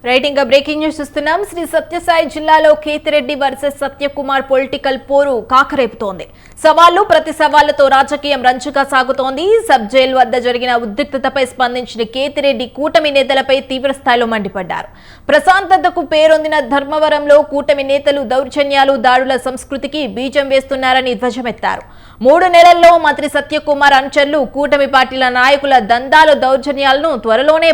Right ఇంకా breaking news చూస్తున్నాం. శ్రీ సత్యసాయి జిల్లాలో కేతిరెడ్డి వర్సెస్ సత్యకుమార్ పొలిటికల్ పోరు కాకరేపుతోంది. సవాళ్లు ప్రతి సవాళ్లతో రాజకీయం రంచుగా సాగుతోంది. సబ్ జైలు వద్ద జరిగిన ఉద్రిక్తతపై స్పందించిన కేతిరెడ్డి కూటమి నేతలపై తీవ్రస్థాయిలో మండిపడ్డారు. ప్రశాంతతకు పేరొందిన ధర్మవరంలో కూటమి నేతలు దౌర్జన్యాలు, దాడుల సంస్కృతికి బీజం వేస్తున్నారని ధ్వజమెత్తారు. 3 నెలల్లో మంత్రి సత్యకుమార్ అనుచరులు కూటమి పార్టీల నాయకుల దందాలు, దౌర్జన్యాలను త్వరలోనే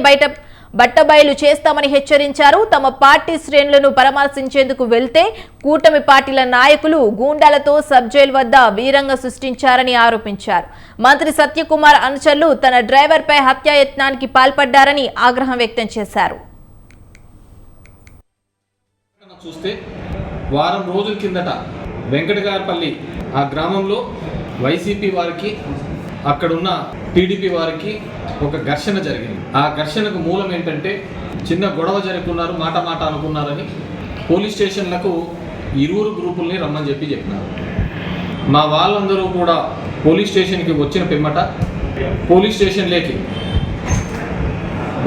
బట్టబయలు చేస్తామని హెచ్చరించారు. తమ పార్టీ శ్రేణులను పరామర్శించేందుకు వెళ్తే కూటమి పార్టీల నాయకులు గూండాలతో సబ్ జైలు వద్ద వీరంగ సృష్టించారని ఆరోపించారు. మంత్రి సత్యకుమార్ అనుచరులు తన డ్రైవర్పై హత్యాయత్నానికి పాల్పడ్డారని ఆగ్రహం వ్యక్తం చేశారు. చూస్తే వారం రోజుల కిందట వెంకటగారపల్లి ఆ గ్రామంలో వైసీపీ వారికి అక్కడున్న టీడీపీ వారికి ఒక ఘర్షణ జరిగింది. ఆ ఘర్షణకు మూలం ఏంటంటే చిన్న గొడవ జరుపుకున్నారు, మాట అనుకున్నారని పోలీస్ స్టేషన్లకు ఇరువురు గ్రూపుల్ని రమ్మని చెప్పినారు. మా వాళ్ళందరూ కూడా పోలీస్ స్టేషన్కి వచ్చిన పిమ్మట పోలీస్ స్టేషన్లోకి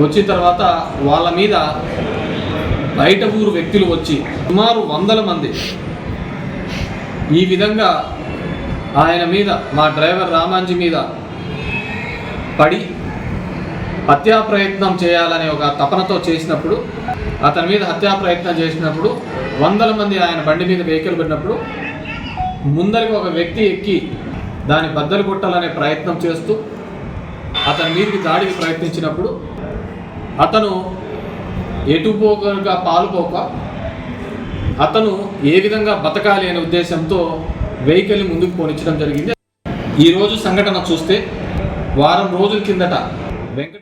వచ్చిన తర్వాత వాళ్ళ మీద బయట ఊరు వ్యక్తులు వచ్చి సుమారు 100 మంది ఈ విధంగా ఆయన మీద, మా డ్రైవర్ రామాంజీ మీద పడి హత్యా ప్రయత్నం చేయాలనే ఒక తపనతో చేసినప్పుడు, అతని మీద హత్యా ప్రయత్నం చేసినప్పుడు 100 మంది ఆయన బండి మీద వెహికల్ పెట్టినప్పుడు ముందరికి ఒక వ్యక్తి ఎక్కి దాన్ని బద్దలు కొట్టాలనే ప్రయత్నం చేస్తూ అతని మీదకి దాడికి ప్రయత్నించినప్పుడు అతను ఎటుపోగా పాలుపోక అతను ఏ విధంగా బతకాలి అనే ఉద్దేశంతో వెహికల్ని ముందుకు పోనించడం జరిగింది. ఈరోజు సంఘటన చూస్తే వారం రోజుల కిందట వెంకట